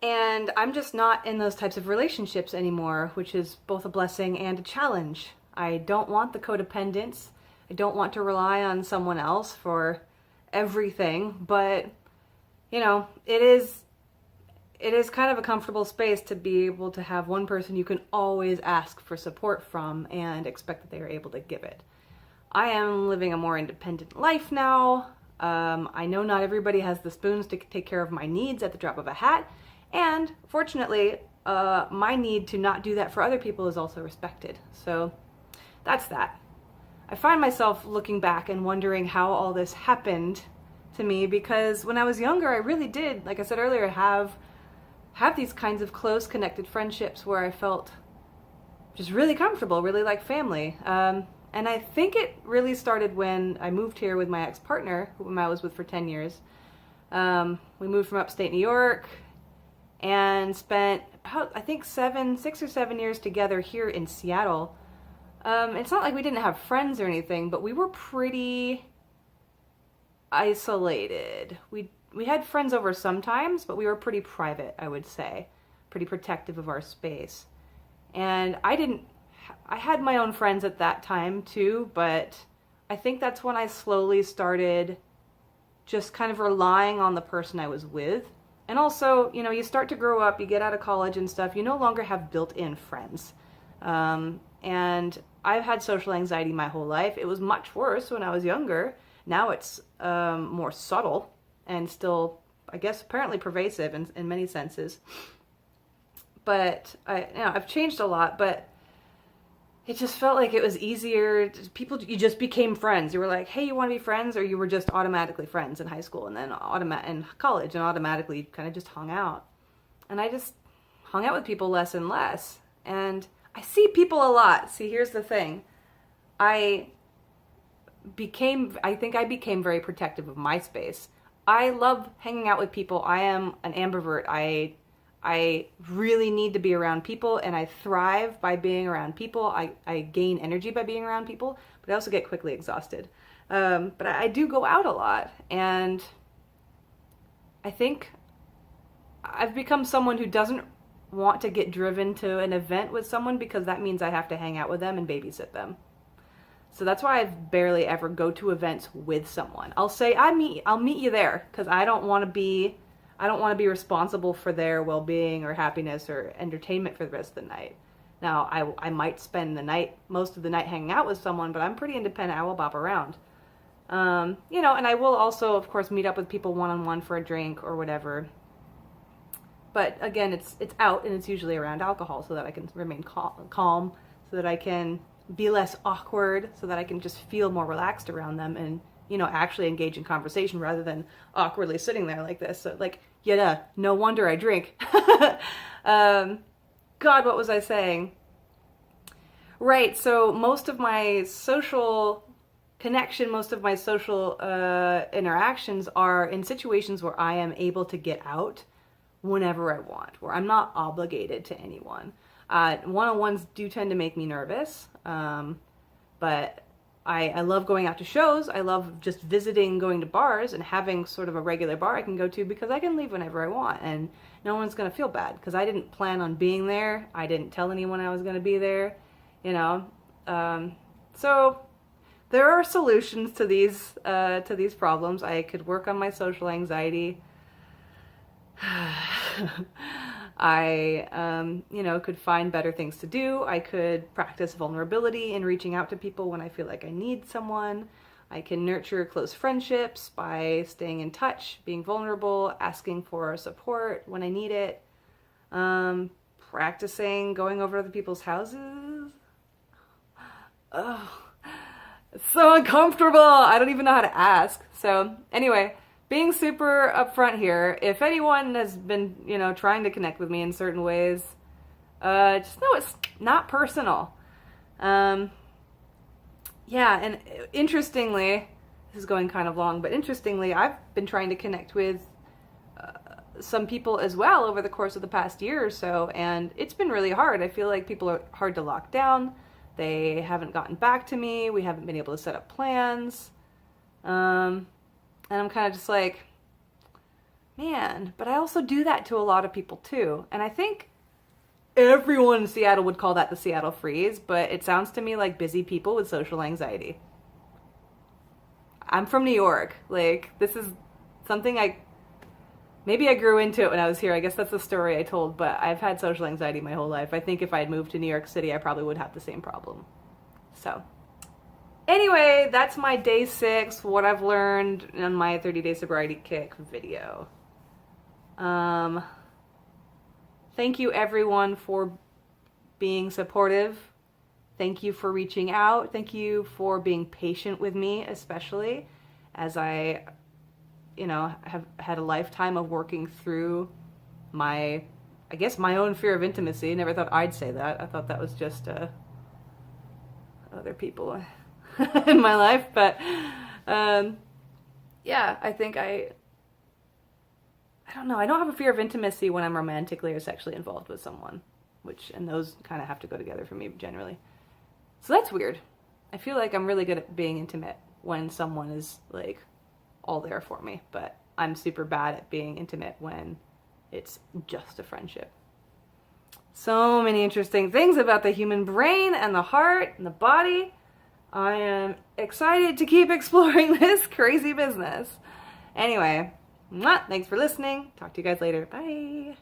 And I'm just not in those types of relationships anymore, which is both a blessing and a challenge. I don't want the codependence. I don't want to rely on someone else for everything, but it is kind of a comfortable space to be able to have one person you can always ask for support from and expect that they are able to give it. I am living a more independent life now. I know not everybody has the spoons to take care of my needs at the drop of a hat, and fortunately, my need to not do that for other people is also respected. So that's that. I find myself looking back and wondering how all this happened to me, because when I was younger, I really did, like I said earlier, have these kinds of close, connected friendships where I felt just really comfortable, really like family. And I think it really started when I moved here with my ex-partner, whom I was with for 10 years. We moved from upstate New York and spent about, I think, 6 or 7 years together here in Seattle. It's not like we didn't have friends or anything, but we were pretty isolated. We had friends over sometimes, but we were pretty private, I would say. Pretty protective of our space. And I had my own friends at that time too, but I think that's when I slowly started just kind of relying on the person I was with. And also, you start to grow up, you get out of college and stuff, you no longer have built-in friends. And I've had social anxiety my whole life. It was much worse when I was younger. Now it's more subtle and still, I guess, apparently pervasive in many senses. But I've changed a lot, but it just felt like it was easier. You just became friends. You were like, hey, you want to be friends? Or you were just automatically friends in high school and then in college, and automatically kind of just hung out. And I just hung out with people less and less. And I see people a lot. See, here's the thing. I think I became very protective of my space. I love hanging out with people. I am an ambivert. I really need to be around people, and I thrive by being around people. I gain energy by being around people, but I also get quickly exhausted. But I do go out a lot, and I think I've become someone who doesn't want to get driven to an event with someone because that means I have to hang out with them and babysit them. So that's why I barely ever go to events with someone. I'll say I'll meet you there because I don't want to be responsible for their well-being or happiness or entertainment for the rest of the night. Now, I might spend most of the night hanging out with someone, but I'm pretty independent. I will bop around. And I will also, of course, meet up with people one-on-one for a drink or whatever. But again, it's out, and it's usually around alcohol so that I can remain calm, so that I can be less awkward, so that I can just feel more relaxed around them and, actually engage in conversation rather than awkwardly sitting there like this. So, no wonder I drink. God, what was I saying? Right, so most of my social connection, most of my social interactions are in situations where I am able to get out whenever I want, where I'm not obligated to anyone. One-on-ones do tend to make me nervous, but I love going out to shows. I love just visiting, going to bars, and having sort of a regular bar I can go to because I can leave whenever I want, and no one's going to feel bad because I didn't plan on being there. I didn't tell anyone I was going to be there, So there are solutions to these problems. I could work on my social anxiety. I, could find better things to do. I could practice vulnerability in reaching out to people when I feel like I need someone. I can nurture close friendships by staying in touch, being vulnerable, asking for support when I need it. Practicing going over to other people's houses. Oh, it's so uncomfortable. I don't even know how to ask. So anyway, being super upfront here, if anyone has been, trying to connect with me in certain ways, just know it's not personal. And interestingly, this is going kind of long, but interestingly, I've been trying to connect with some people as well over the course of the past year or so, and it's been really hard. I feel like people are hard to lock down. They haven't gotten back to me. We haven't been able to set up plans. And I'm kind of just like, Man, but I also do that to a lot of people too. And I think everyone in Seattle would call that the Seattle freeze, but it sounds to me like busy people with social anxiety. I'm from New York. Like, this is something maybe I grew into it when I was here. I guess that's the story I told, but I've had social anxiety my whole life. I think if I had moved to New York City, I probably would have the same problem. So, anyway, that's my day 6, what I've learned on my 30-day sobriety kick video. Thank you everyone for being supportive. Thank you for reaching out. Thank you for being patient with me, especially as I, have had a lifetime of working through my own fear of intimacy. Never thought I'd say that. I thought that was just other people in my life. But yeah, I think I don't know. I don't have a fear of intimacy when I'm romantically or sexually involved with someone, and those kind of have to go together for me generally. So that's weird. I feel like I'm really good at being intimate when someone is like all there for me, but I'm super bad at being intimate when it's just a friendship. So many interesting things about the human brain and the heart and the body. I am excited to keep exploring this crazy business. Anyway, thanks for listening. Talk to you guys later. Bye.